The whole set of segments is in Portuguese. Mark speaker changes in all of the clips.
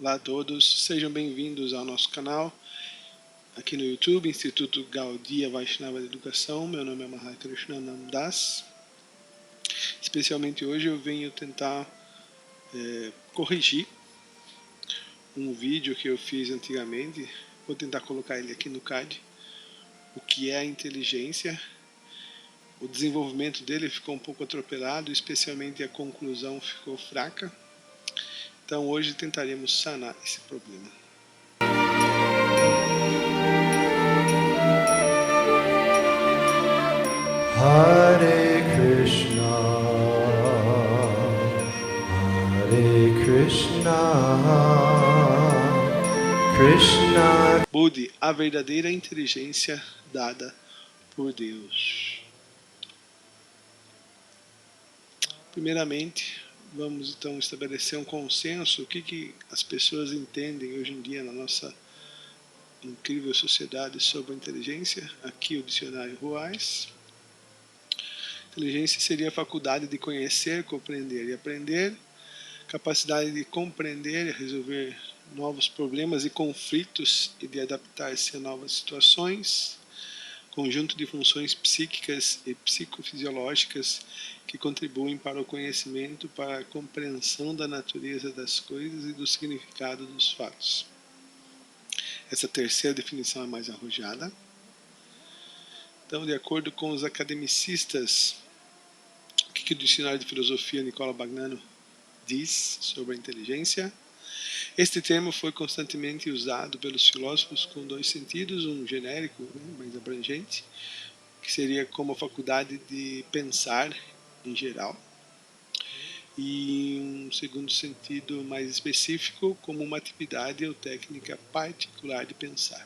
Speaker 1: Olá a todos, sejam bem-vindos ao nosso canal aqui no YouTube, Instituto Gaudiya Vaishnava de Educação. Meu nome é Mahai Krishnanand Das. Especialmente hoje eu venho tentar corrigir um vídeo que eu fiz antigamente. Vou tentar colocar ele aqui no card. O que é a inteligência? O desenvolvimento dele ficou um pouco atropelado, especialmente a conclusão ficou fraca. Então hoje tentaremos sanar esse problema.
Speaker 2: Hare Krishna, Hare Krishna, Krishna.
Speaker 1: Budi, a verdadeira inteligência dada por Deus. Primeiramente, vamos então estabelecer um consenso. O que as pessoas entendem hoje em dia na nossa incrível sociedade sobre a inteligência? Aqui o dicionário Ruais. Inteligência seria a faculdade de conhecer, compreender e aprender, capacidade de compreender e resolver novos problemas e conflitos e de adaptar-se a novas situações, conjunto de funções psíquicas e psicofisiológicas que contribuem para o conhecimento, para a compreensão da natureza das coisas e do significado dos fatos. Essa terceira definição é mais arrojada. Então, de acordo com os academicistas, o que o dicionário de filosofia Nicola Bagnano diz sobre a inteligência? Este termo foi constantemente usado pelos filósofos com dois sentidos, um genérico, mais abrangente, que seria como a faculdade de pensar em geral, e um segundo sentido mais específico, como uma atividade ou técnica particular de pensar.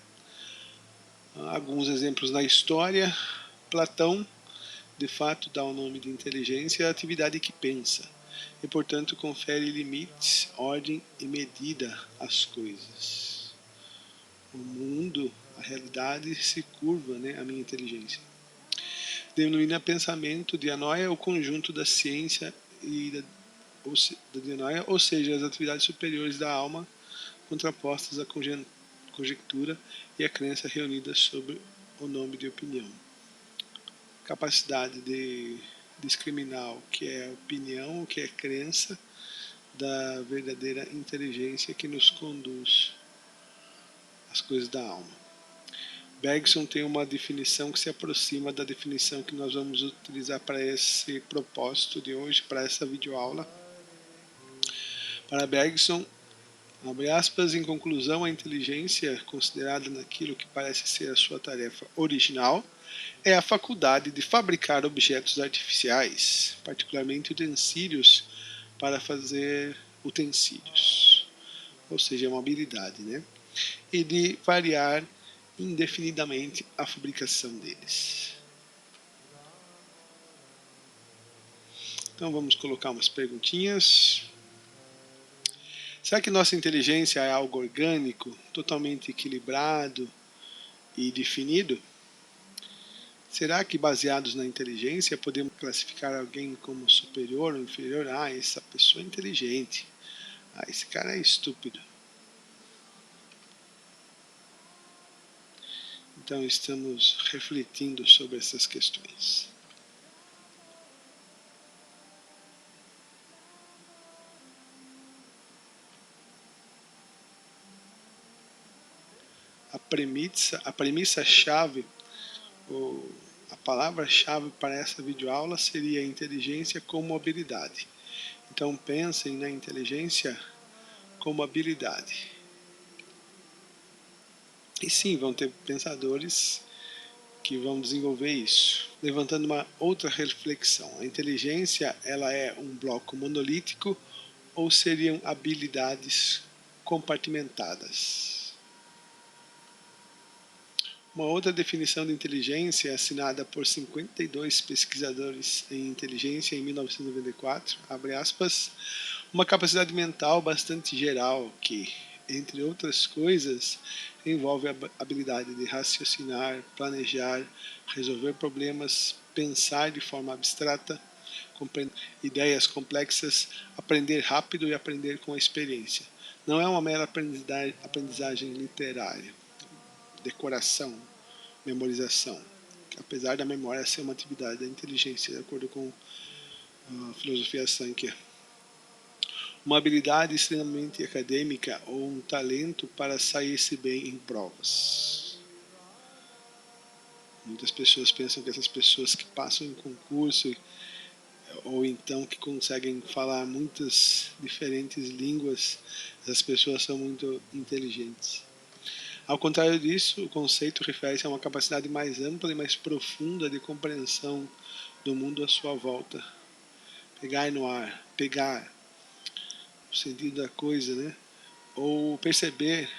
Speaker 1: Alguns exemplos na história. Platão, de fato, dá o nome de inteligência à atividade que pensa, e, portanto, confere limites, ordem e medida às coisas. O mundo, a realidade, se curva à minha inteligência. Denomina pensamento de Anoia o conjunto da ciência e da Dinoia, ou seja, as atividades superiores da alma, contrapostas à conjectura e à crença reunidas sob o nome de opinião. Capacidade de discriminar o que é opinião, o que é crença, da verdadeira inteligência que nos conduz às coisas da alma. Bergson tem uma definição que se aproxima da definição que nós vamos utilizar para esse propósito de hoje, para essa videoaula. Para Bergson, abre aspas, em conclusão, a inteligência, considerada naquilo que parece ser a sua tarefa original, é a faculdade de fabricar objetos artificiais, particularmente utensílios para fazer utensílios, ou seja, é uma habilidade, e de variar indefinidamente a fabricação deles. Então vamos colocar umas perguntinhas. Será que nossa inteligência é algo orgânico, totalmente equilibrado e definido? Será que, baseados na inteligência, podemos classificar alguém como superior ou inferior? Ah, essa pessoa é inteligente. Ah, esse cara é estúpido. Então, estamos refletindo sobre essas questões. A premissa-chave, ou a palavra-chave para essa videoaula seria inteligência como habilidade. Então pensem na inteligência como habilidade. E sim, vão ter pensadores que vão desenvolver isso. Levantando uma outra reflexão. A inteligência, ela é um bloco monolítico ou seriam habilidades compartimentadas? Uma outra definição de inteligência, assinada por 52 pesquisadores em inteligência em 1994, abre aspas, uma capacidade mental bastante geral que, entre outras coisas, envolve a habilidade de raciocinar, planejar, resolver problemas, pensar de forma abstrata, compreender ideias complexas, aprender rápido e aprender com a experiência. não é uma mera aprendizagem literária, decoração, memorização, apesar da memória ser uma atividade da inteligência, de acordo com a filosofia Sankhya. Uma habilidade extremamente acadêmica ou um talento para sair-se bem em provas. Muitas pessoas pensam que essas pessoas que passam em concurso ou então que conseguem falar muitas diferentes línguas, essas pessoas são muito inteligentes. Ao contrário disso, o conceito refere-se a uma capacidade mais ampla e mais profunda de compreensão do mundo à sua volta. Pegar no ar, pegar o sentido da coisa, né? Ou perceber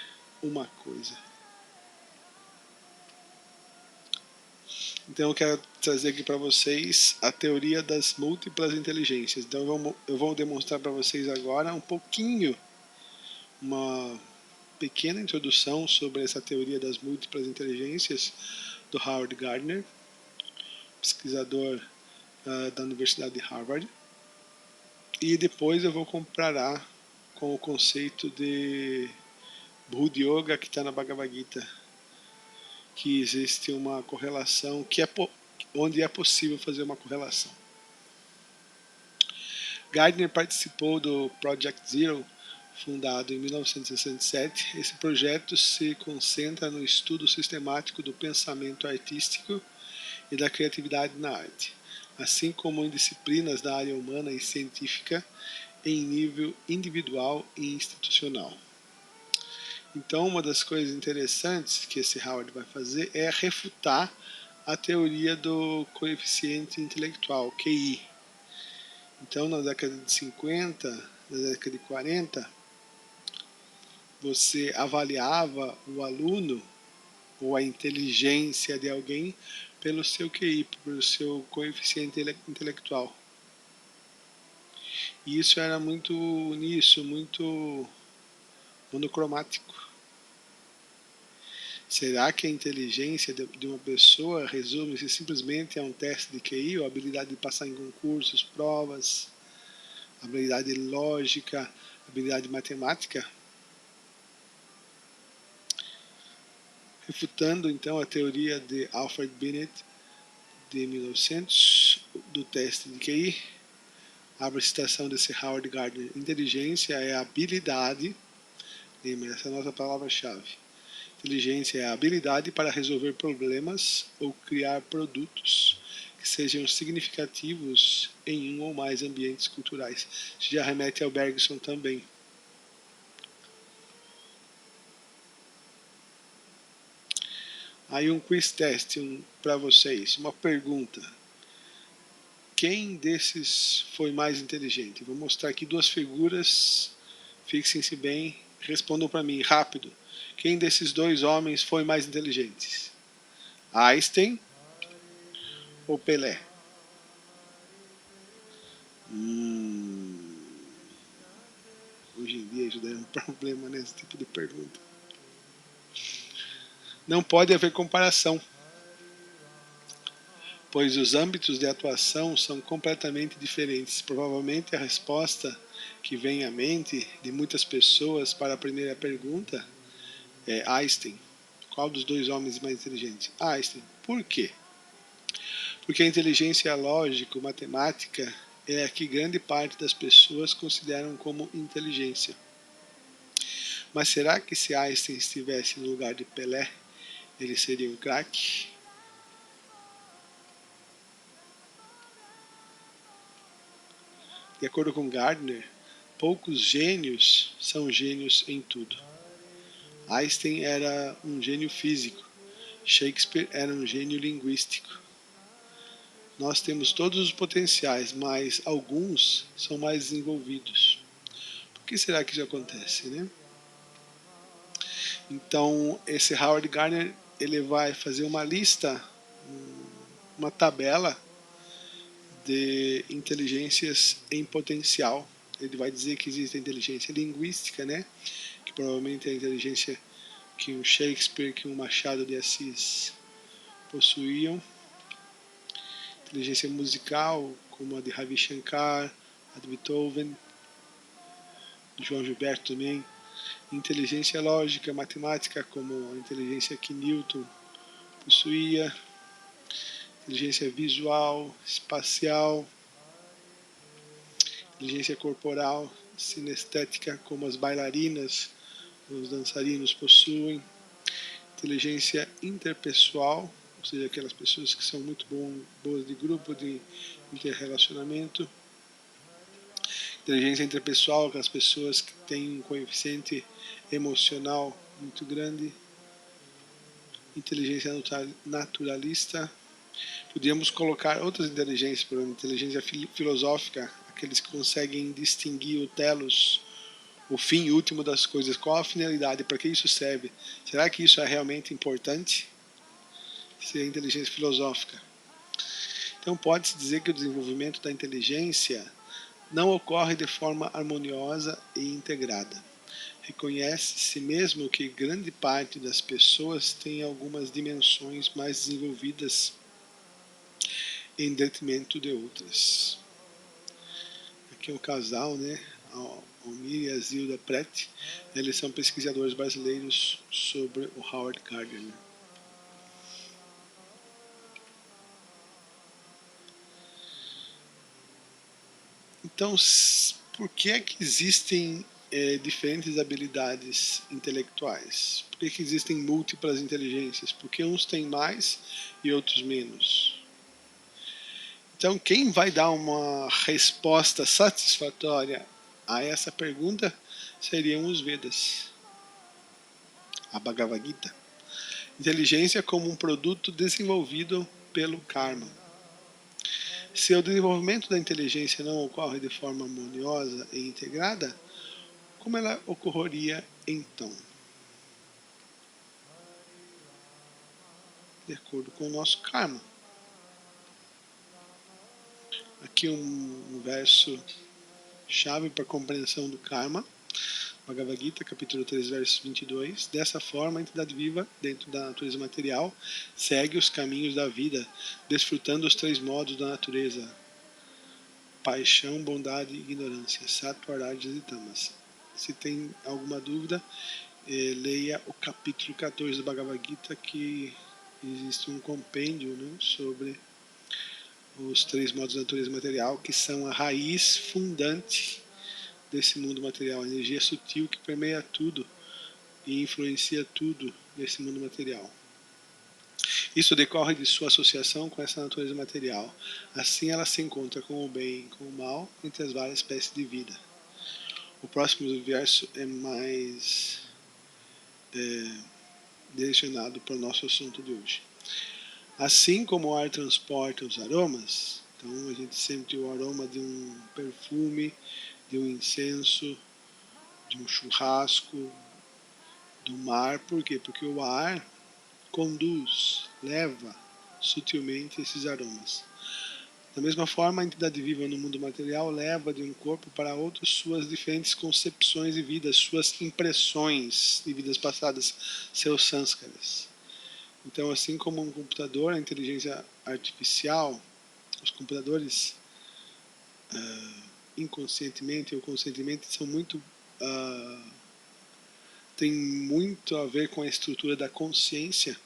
Speaker 1: uma coisa. Então eu quero trazer aqui para vocês a teoria das múltiplas inteligências. Então eu vou demonstrar para vocês agora um pouquinho, uma pequena introdução sobre essa teoria das múltiplas inteligências do Howard Gardner, pesquisador da Universidade de Harvard. E depois eu vou comparar com o conceito de Buddha Yoga que está na Bhagavad Gita, que existe uma correlação, onde é possível fazer uma correlação. Gardner participou do Project Zero, fundado em 1967. Esse projeto se concentra no estudo sistemático do pensamento artístico e da criatividade na arte, assim como em disciplinas da área humana e científica em nível individual e institucional. Então, uma das coisas interessantes que esse Howard vai fazer é refutar a teoria do coeficiente intelectual, QI. Então, na década de 50, na década de 40, você avaliava o aluno ou a inteligência de alguém pelo seu QI, pelo seu coeficiente intelectual. E isso era muito monocromático. Será que a inteligência de uma pessoa resume-se simplesmente a um teste de QI, ou a habilidade de passar em concursos, provas, habilidade lógica, habilidade matemática? Refutando então a teoria de Alfred Binet de 1900 do teste de QI, abre a citação desse Howard Gardner: inteligência é a habilidade, lembra, essa é a nossa palavra-chave. Inteligência é a habilidade para resolver problemas ou criar produtos que sejam significativos em um ou mais ambientes culturais. Isso já remete ao Bergson também. Aí um quiz test para vocês, uma pergunta. Quem desses foi mais inteligente? Vou mostrar aqui duas figuras, fixem-se bem, respondam para mim rápido. Quem desses dois homens foi mais inteligente? Einstein ou Pelé? Hoje em dia isso daí é um problema nesse tipo de pergunta. Não pode haver comparação, pois os âmbitos de atuação são completamente diferentes. Provavelmente a resposta que vem à mente de muitas pessoas para a primeira pergunta é Einstein. Qual dos dois homens mais inteligente? Einstein. Por quê? Porque a inteligência lógico-matemática é a que grande parte das pessoas consideram como inteligência. Mas será que se Einstein estivesse no lugar de Pelé, ele seria um craque? De acordo com Gardner, poucos gênios são gênios em tudo. Einstein era um gênio físico, Shakespeare era um gênio linguístico. Nós temos todos os potenciais, mas alguns são mais desenvolvidos. Por que será que isso acontece, né? Então, esse Howard Gardner, ele vai fazer uma lista, uma tabela de inteligências em potencial. Ele vai dizer que existe a inteligência linguística, né? Que provavelmente é a inteligência que um Shakespeare, que um Machado de Assis possuíam. Inteligência musical, como a de Ravi Shankar, a de Beethoven, de João Gilberto também. inteligência lógica, matemática, como a inteligência que Newton possuía, inteligência visual, espacial, inteligência corporal, sinestética, como as bailarinas, os dançarinos possuem, inteligência interpessoal, ou seja, aquelas pessoas que são muito boas de grupo, de interrelacionamento. Inteligência interpessoal, aquelas pessoas que têm um coeficiente emocional muito grande. Inteligência naturalista. Podíamos colocar outras inteligências, por exemplo, inteligência filosófica, aqueles que conseguem distinguir o telos, o fim último das coisas, qual a finalidade, para que isso serve. Será que isso é realmente importante? Isso é inteligência filosófica. Então pode-se dizer que o desenvolvimento da inteligência não ocorre de forma harmoniosa e integrada. Reconhece-se mesmo que grande parte das pessoas tem algumas dimensões mais desenvolvidas em detrimento de outras. Aqui é um casal, né? Almir e a Zilda Prete. Eles são pesquisadores brasileiros sobre o Howard Gardner. Então, por que é que existem diferentes habilidades intelectuais? Por que existem múltiplas inteligências? Porque uns têm mais e outros menos. Então, quem vai dar uma resposta satisfatória a essa pergunta seriam os Vedas, a Bhagavad Gita. Inteligência como um produto desenvolvido pelo karma. Se o desenvolvimento da inteligência não ocorre de forma harmoniosa e integrada, como ela ocorreria então? De acordo com o nosso karma. Aqui um verso chave para a compreensão do karma. Bhagavad Gita, capítulo 3, verso 22. Dessa forma, a entidade viva, dentro da natureza material, segue os caminhos da vida, desfrutando os três modos da natureza: paixão, bondade e ignorância, sattva, rajas e tamas. Se tem alguma dúvida, leia o capítulo 14 do Bhagavad Gita, que existe um compêndio, né, sobre os três modos da natureza material, que são a raiz fundante desse mundo material, a energia sutil que permeia tudo e influencia tudo nesse mundo material. Isso decorre de sua associação com essa natureza material. Assim ela se encontra com o bem e com o mal entre as várias espécies de vida. O próximo verso é mais direcionado para o nosso assunto de hoje. Assim como o ar transporta os aromas, então a gente sente o aroma de um perfume, de um incenso, de um churrasco, do mar. Por quê? Porque o ar conduz, leva sutilmente esses aromas. Da mesma forma, a entidade viva no mundo material leva de um corpo para outro suas diferentes concepções de vida, suas impressões de vidas passadas, seus sânskaras. Então, assim como um computador, a inteligência artificial, os computadores inconscientemente ou conscientemente são muito tem muito a ver com a estrutura da consciência.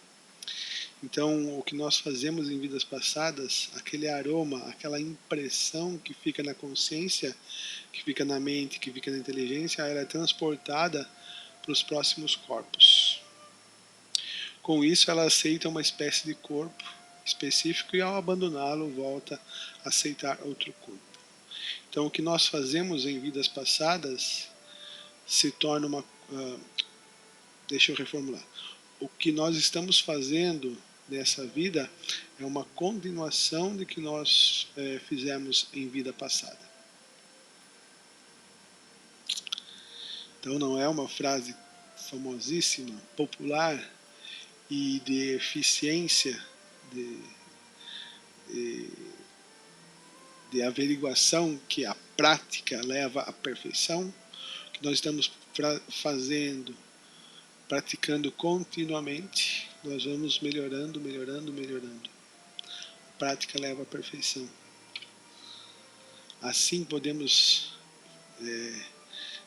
Speaker 1: Então, o que nós fazemos em vidas passadas, aquele aroma, aquela impressão que fica na consciência, que fica na mente, que fica na inteligência, ela é transportada para os próximos corpos. Com isso, ela aceita uma espécie de corpo específico e, ao abandoná-lo, volta a aceitar outro corpo. Então, o que nós fazemos em vidas passadas se torna uma... deixa eu reformular. O que nós estamos fazendo nessa vida é uma continuação de que nós fizemos em vida passada. Então não é uma frase famosíssima, popular e de eficiência, de averiguação que a prática leva à perfeição, que nós estamos fazendo, praticando continuamente, nós vamos melhorando, melhorando, melhorando. A prática leva à perfeição. Assim podemos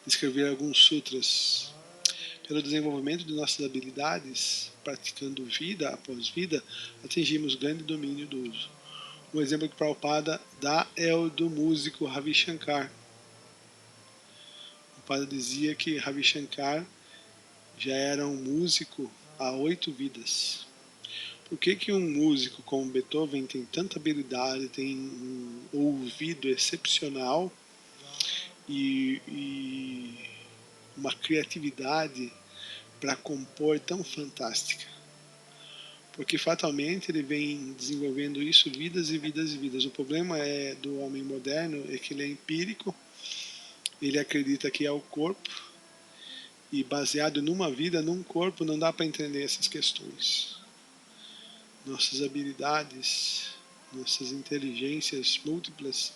Speaker 1: descrever alguns sutras. Pelo desenvolvimento de nossas habilidades, praticando vida após vida, atingimos grande domínio do uso. Um exemplo que Prabhupada dá é o do músico Ravi Shankar. O Prabhupada dizia que Ravi Shankar já era um músico há 8 vidas. Por que um músico como Beethoven tem tanta habilidade, tem um ouvido excepcional e uma criatividade para compor tão fantástica? Porque fatalmente ele vem desenvolvendo isso vidas e vidas e vidas. O problema do homem moderno é que ele é empírico, ele acredita que é o corpo, e baseado numa vida, num corpo, não dá para entender essas questões. Nossas habilidades, nossas inteligências múltiplas,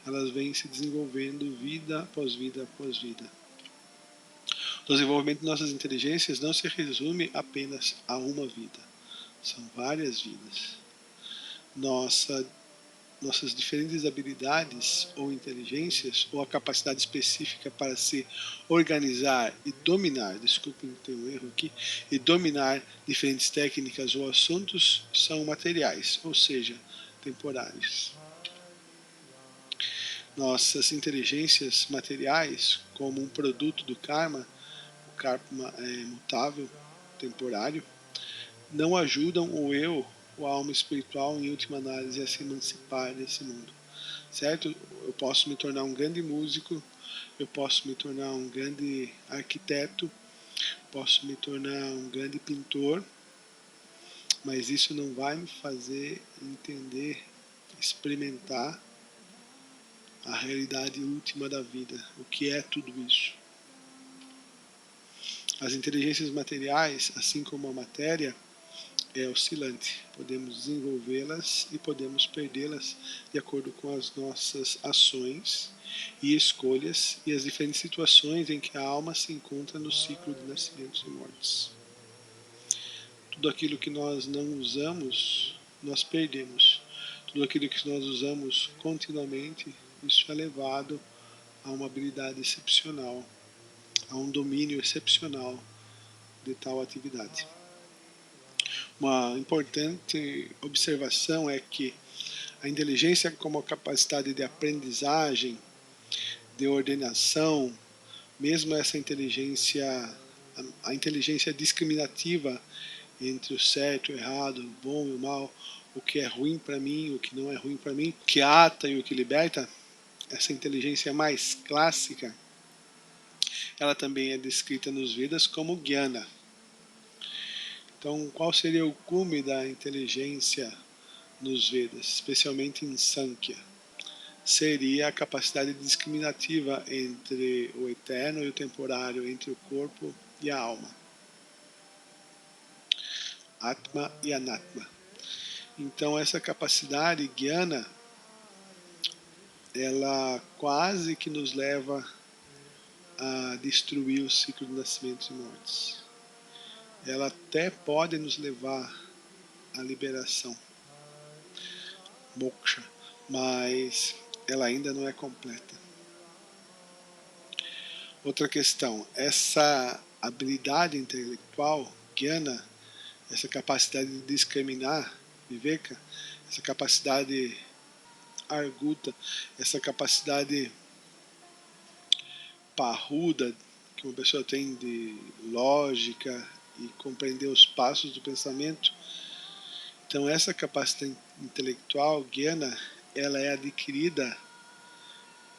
Speaker 1: elas vêm se desenvolvendo vida após vida após vida. O desenvolvimento de nossas inteligências não se resume apenas a uma vida, são várias vidas. Nossas diferentes habilidades ou inteligências, ou a capacidade específica para se organizar e dominar, desculpem, tem um erro aqui, e dominar diferentes técnicas ou assuntos são materiais, ou seja, temporários. Nossas inteligências materiais, como um produto do karma, o karma é mutável, temporário, não ajudam o eu, ou a alma espiritual, em última análise, a se emancipar desse mundo. Certo? Eu posso me tornar um grande músico, eu posso me tornar um grande arquiteto, posso me tornar um grande pintor, mas isso não vai me fazer entender, experimentar a realidade última da vida, o que é tudo isso. As inteligências materiais, assim como a matéria, é oscilante. Podemos desenvolvê-las e podemos perdê-las de acordo com as nossas ações e escolhas e as diferentes situações em que a alma se encontra no ciclo de nascimentos e mortes. Tudo aquilo que nós não usamos, nós perdemos. Tudo aquilo que nós usamos continuamente, isso é levado a uma habilidade excepcional, a um domínio excepcional de tal atividade. Uma importante observação é que a inteligência como a capacidade de aprendizagem, de ordenação, mesmo essa inteligência, a inteligência discriminativa entre o certo e o errado, o bom e o mal, o que é ruim para mim, o que não é ruim para mim, o que ata e o que liberta, essa inteligência mais clássica, ela também é descrita nos Vedas como Jnana. Então, qual seria o cume da inteligência nos Vedas, especialmente em Sankhya? Seria a capacidade discriminativa entre o eterno e o temporário, entre o corpo e a alma. Atma e Anatma. Então, essa capacidade Jnana, ela quase que nos leva a destruir o ciclo de nascimentos e mortes. Ela até pode nos levar à liberação, moksha, mas ela ainda não é completa. Outra questão, essa habilidade intelectual, Jnana, essa capacidade de discriminar, Viveka, essa capacidade arguta, essa capacidade parruda que uma pessoa tem de lógica e compreender os passos do pensamento. Então essa capacidade intelectual, Jnana, ela é adquirida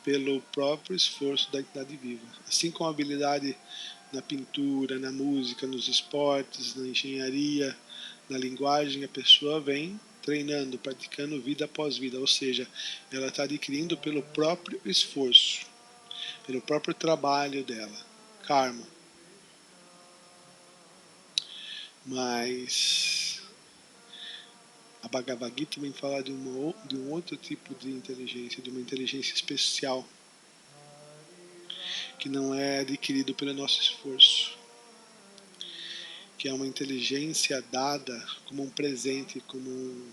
Speaker 1: pelo próprio esforço da entidade viva. Assim como a habilidade na pintura, na música, nos esportes, na engenharia, na linguagem, a pessoa vem treinando, praticando vida após vida, ou seja, ela está adquirindo pelo próprio esforço, pelo próprio trabalho dela, karma. Mas a Bhagavad Gita vem falar de um outro tipo de inteligência, de uma inteligência especial, que não é adquirido pelo nosso esforço, que é uma inteligência dada como um presente, como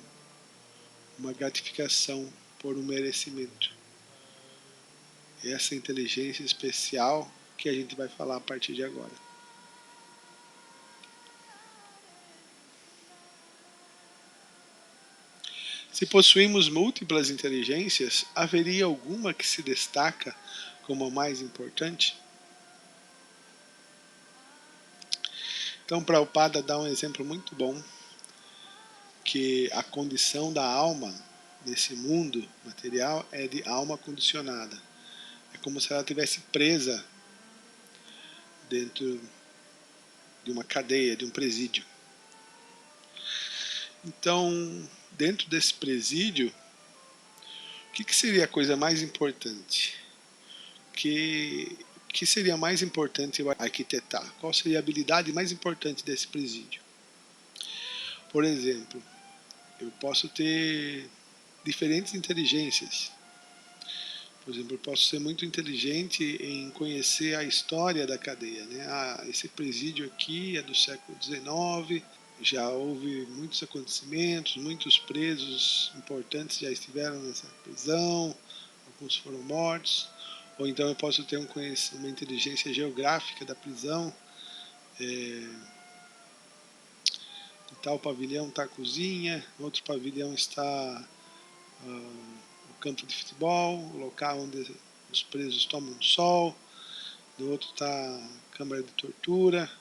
Speaker 1: uma gratificação por um merecimento. Essa inteligência especial que a gente vai falar a partir de agora. Se possuímos múltiplas inteligências, haveria alguma que se destaca como a mais importante? Então, Prabhupada dá um exemplo muito bom, que a condição da alma nesse mundo material é de alma condicionada. É como se ela estivesse presa dentro de uma cadeia, de um presídio. Então, dentro desse presídio, o que seria a coisa mais importante? Que seria mais importante eu arquitetar? Qual seria a habilidade mais importante desse presídio? Por exemplo, eu posso ter diferentes inteligências. Por exemplo, eu posso ser muito inteligente em conhecer a história da cadeia, né? Esse presídio aqui é do século XIX, já houve muitos acontecimentos, muitos presos importantes já estiveram nessa prisão, alguns foram mortos. Ou então eu posso ter uma inteligência geográfica da prisão. Em tal pavilhão está a cozinha, no outro pavilhão está o campo de futebol, o local onde os presos tomam sol, no outro está a câmara de tortura,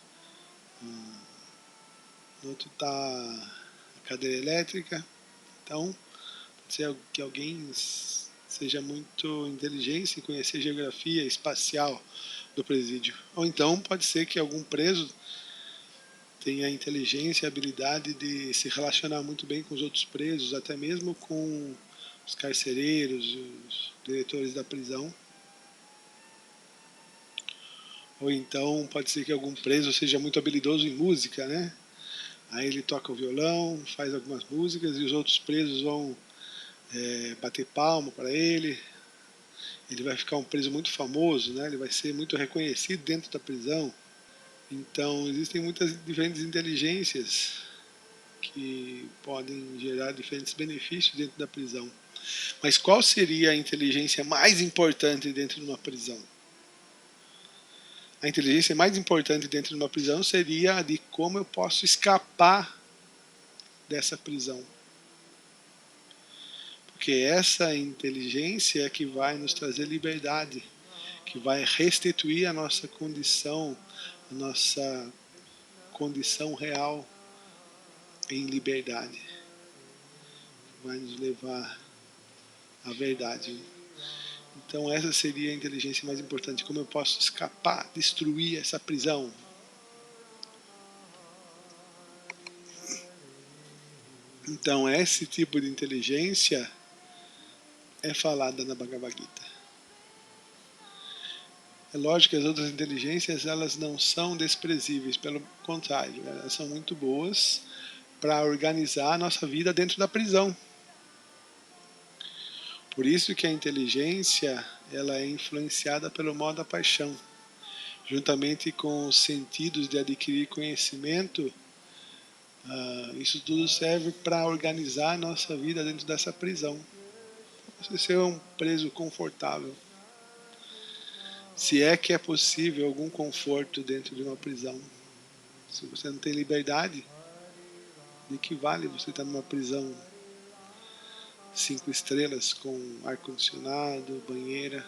Speaker 1: no outro está a cadeira elétrica. Então, pode ser que alguém seja muito inteligente em conhecer a geografia espacial do presídio. Ou então pode ser que algum preso tenha a inteligência e a habilidade de se relacionar muito bem com os outros presos, até mesmo com os carcereiros, os diretores da prisão. Ou então pode ser que algum preso seja muito habilidoso em música, né? Aí ele toca o violão, faz algumas músicas e os outros presos vão bater palma para ele. Ele vai ficar um preso muito famoso, né? Ele vai ser muito reconhecido dentro da prisão. Então existem muitas diferentes inteligências que podem gerar diferentes benefícios dentro da prisão. Mas qual seria a inteligência mais importante dentro de uma prisão? A inteligência mais importante dentro de uma prisão seria a de como eu posso escapar dessa prisão. Porque essa inteligência é que vai nos trazer liberdade, que vai restituir a nossa condição real em liberdade, vai nos levar à verdade. Então essa seria a inteligência mais importante, como eu posso escapar, destruir essa prisão. Então esse tipo de inteligência é falada na Bhagavad Gita. É lógico que as outras inteligências elas não são desprezíveis, pelo contrário, elas são muito boas para organizar a nossa vida dentro da prisão. Por isso que a inteligência ela é influenciada pelo modo da paixão. Juntamente com os sentidos de adquirir conhecimento, isso tudo serve para organizar a nossa vida dentro dessa prisão. Você ser um preso confortável. Se é que é possível algum conforto dentro de uma prisão. Se você não tem liberdade, de que vale você estar numa prisão 5 estrelas com ar-condicionado, banheira?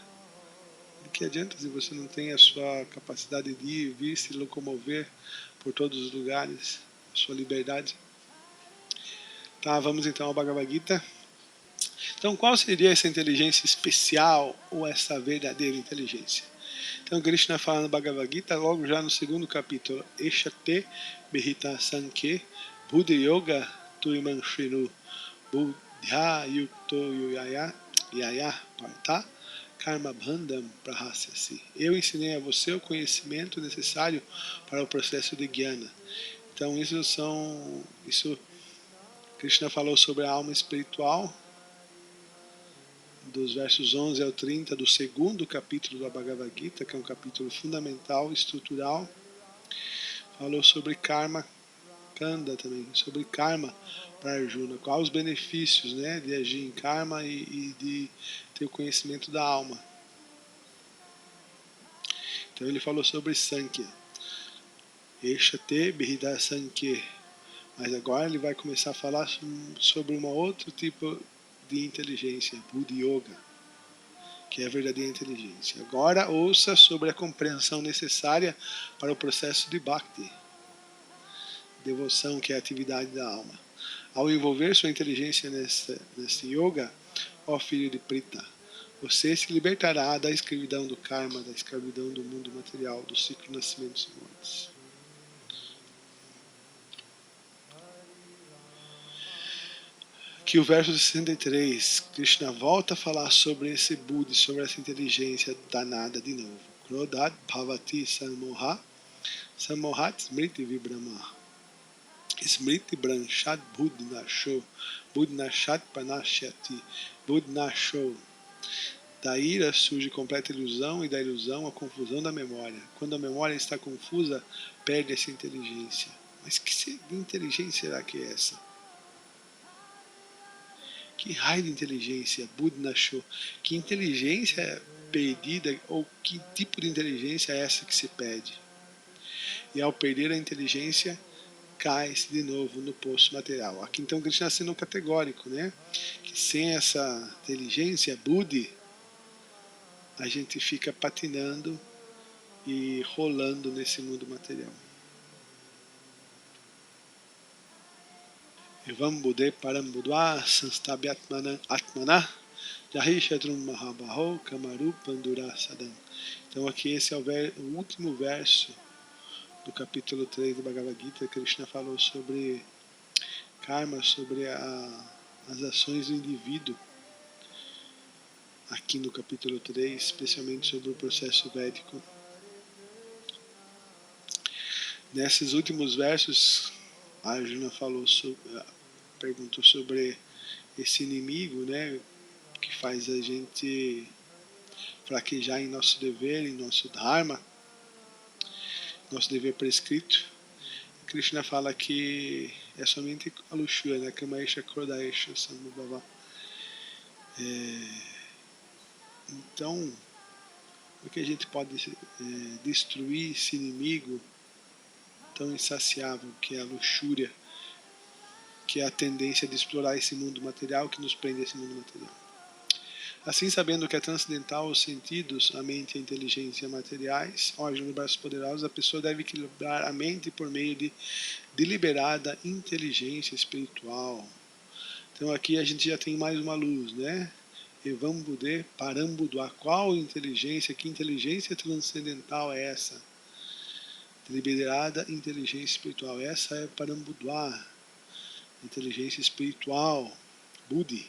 Speaker 1: De que adianta se você não tem a sua capacidade de ir, vir, se locomover por todos os lugares, a sua liberdade? Tá, vamos então ao Bhagavad Gita. Então, qual seria essa inteligência especial ou essa verdadeira inteligência? Então, Krishna fala no Bhagavad Gita, logo já no segundo capítulo, Eshate Behita Sanke Buddha Yoga Tuiman Shrinu Buddha Yukto Yaya Partha Karma Bandham Prahasyasi. Eu ensinei a você o conhecimento necessário para o processo de Jnana. Então, isso Krishna falou sobre a alma espiritual, dos versos 11 ao 30 do segundo capítulo da Bhagavad Gita, que é um capítulo fundamental, estrutural. Falou sobre karma, Kanda também, sobre karma para Arjuna, quais os benefícios, né, de agir em karma e de ter o conhecimento da alma. Então ele falou sobre Sankhya. Eshate Behida Sankhya Mas agora ele vai começar a falar sobre um outro tipo de inteligência, Buddhi Yoga, que é a verdadeira inteligência. Agora ouça sobre a compreensão necessária para o processo de Bhakti, devoção, que é a atividade da alma. Ao envolver sua inteligência nesse yoga, ó filho de Prita, você se libertará da escravidão do karma, da escravidão do mundo material, do ciclo de nascimentos e mortes. Que o verso 63, Krishna volta a falar sobre esse Buddhi, sobre essa inteligência danada de novo. Krodhat bhavati sammoha, sammohat smriti vibrama. Smriti branchat buddhinasho, buddhinashat panashyati, buddhinasho. Da ira surge completa ilusão e da ilusão a confusão da memória. Quando a memória está confusa, perde essa inteligência. Mas que inteligência será que é essa? Que raio de inteligência, Buddha-show? Que inteligência perdida, ou que tipo de inteligência é essa que se perde? E ao perder a inteligência, cai-se de novo no poço material. Aqui então Krishna sendo categórico, né? Que sem essa inteligência, Buddhi, a gente fica patinando e rolando nesse mundo material. Evam Buddhe Param Budva Sanstabhyatmana Atmana Jahi Shatrum Mahabaho Kamaru Pandura Sadam. Então aqui esse é o último verso do capítulo 3 do Bhagavad Gita. Krishna falou sobre karma, sobre as ações do indivíduo. Aqui no capítulo 3, especialmente sobre o processo védico. Nesses últimos versos, Arjuna perguntou sobre esse inimigo, né, que faz a gente fraquejar em nosso dever, em nosso dharma, nosso dever prescrito. Krishna fala que é somente a luxúria, né, Kamaesha Krodaesha Samubhava. Então, o que a gente pode destruir esse inimigo tão insaciável que é a luxúria, que é a tendência de explorar esse mundo material, que nos prende a esse mundo material. Assim, sabendo que é transcendental os sentidos, a mente e a inteligência materiais, órgãos braços poderosos, a pessoa deve equilibrar a mente por meio de deliberada inteligência espiritual. Então aqui a gente já tem mais uma luz, né? Evam Buddhe Param Budva. Qual inteligência, que inteligência transcendental é essa? Deliberada inteligência espiritual. Essa é Param Budva, inteligência espiritual, Buddhi.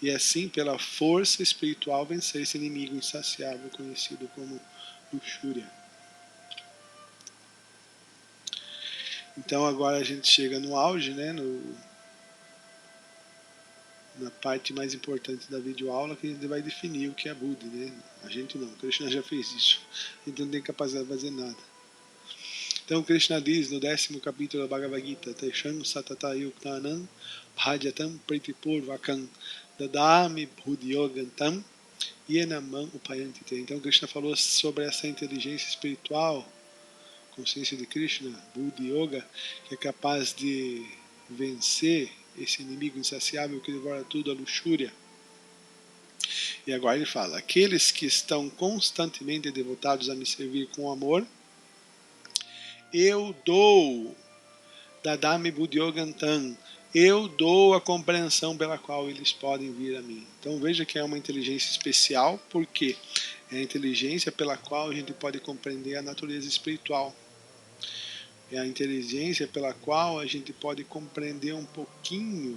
Speaker 1: E assim, pela força espiritual, vencer esse inimigo insaciável conhecido como luxúria. Então agora a gente chega no auge, né, na parte mais importante da videoaula, que a gente vai definir o que é Buddhi, né? A gente não, Krishna já fez isso. A gente não tem capacidade de fazer nada. Então Krishna diz no 10º capítulo da Bhagavad Gita, Tesham satata yuktanam bhajatam pritipurvakam dadami buddhyogantam yenamam upayantite. Então Krishna falou sobre essa inteligência espiritual, consciência de Krishna, Buddhi Yoga, que é capaz de vencer esse inimigo insaciável que devora tudo, a luxúria. E agora ele fala, aqueles que estão constantemente devotados a me servir com amor, eu dou Dadami Buddhyogantam, eu dou a compreensão pela qual eles podem vir a mim. Então veja que é uma inteligência especial, porque é a inteligência pela qual a gente pode compreender a natureza espiritual. É a inteligência pela qual a gente pode compreender um pouquinho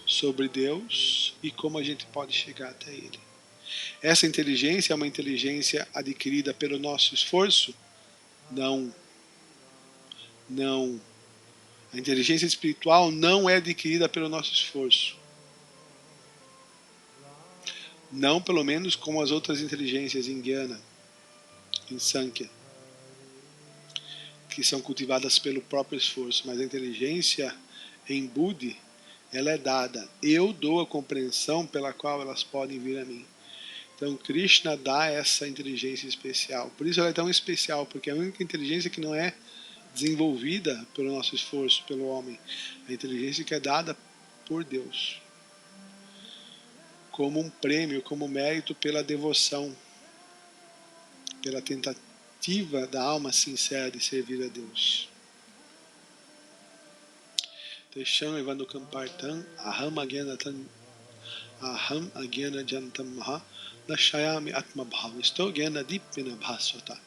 Speaker 1: sobre Deus e como a gente pode chegar até Ele. Essa inteligência é uma inteligência adquirida pelo nosso esforço? Não. Não. A inteligência espiritual não é adquirida pelo nosso esforço. Não, pelo menos, como as outras inteligências em Jnana, em Sankhya, que são cultivadas pelo próprio esforço. Mas a inteligência em Buddhi, ela é dada. Eu dou a compreensão pela qual elas podem vir a mim. Então Krishna dá essa inteligência especial. Por isso ela é tão especial, porque é a única inteligência que não é desenvolvida pelo nosso esforço, pelo homem. A inteligência que é dada por Deus, como um prêmio, como mérito pela devoção, pela tentativa da alma sincera de servir a Deus. Tesham evandukam partam aham agyana jantam maha nashayami atma bhavisto gyana dipvina bhasvata.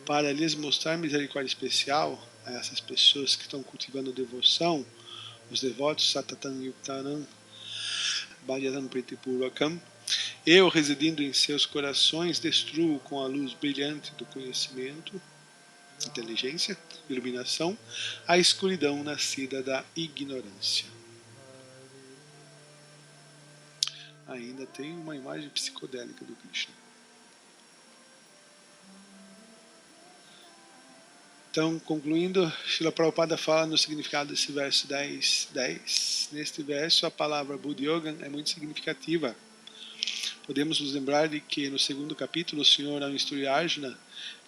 Speaker 1: Para lhes mostrar misericórdia especial a essas pessoas que estão cultivando devoção, os devotos satatan yuktanam bhajatam pritipurvakam, eu, residindo em seus corações, destruo com a luz brilhante do conhecimento, inteligência, iluminação, a escuridão nascida da ignorância. Ainda tem uma imagem psicodélica do Krishna. Então, concluindo, Srila Prabhupada fala no significado desse verso 10. Neste verso, a palavra Buddha Yoga é muito significativa. Podemos nos lembrar de que no segundo capítulo, o Senhor, ao instruir Arjuna,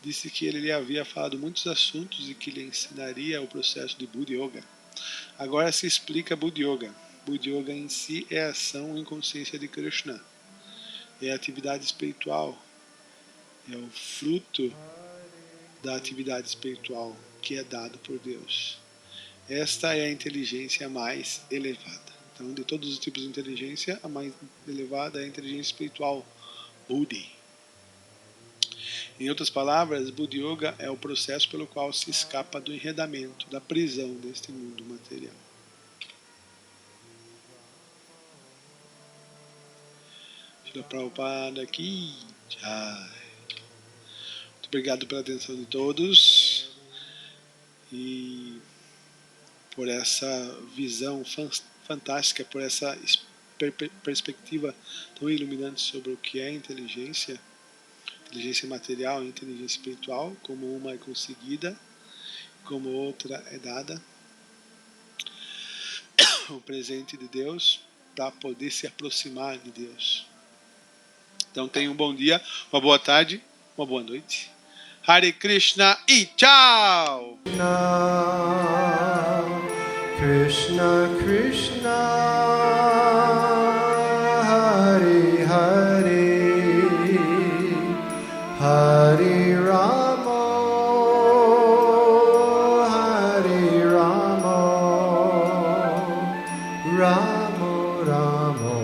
Speaker 1: disse que ele lhe havia falado muitos assuntos e que lhe ensinaria o processo de Buddha Yoga. Agora se explica Buddha Yoga. Buddha Yoga em si é a ação em consciência de Krishna. É a atividade espiritual. É o fruto da atividade espiritual que é dado por Deus. Esta é a inteligência mais elevada. Então, de todos os tipos de inteligência, a mais elevada é a inteligência espiritual, Buddhi. Em outras palavras, Buddha Yoga é o processo pelo qual se escapa do enredamento, da prisão deste mundo material. Shila Prabhupada aqui. Muito obrigado pela atenção de todos e por essa visão fantástica, por essa perspectiva tão iluminante sobre o que é inteligência material e inteligência espiritual, como uma é conseguida, como outra é dada, o presente de Deus, para poder se aproximar de Deus. Então tenha um bom dia, uma boa tarde, uma boa noite. Hare Krishna e tchau!
Speaker 2: Krishna Krishna Hare Hare Hare Rama Hare Rama Rama Rama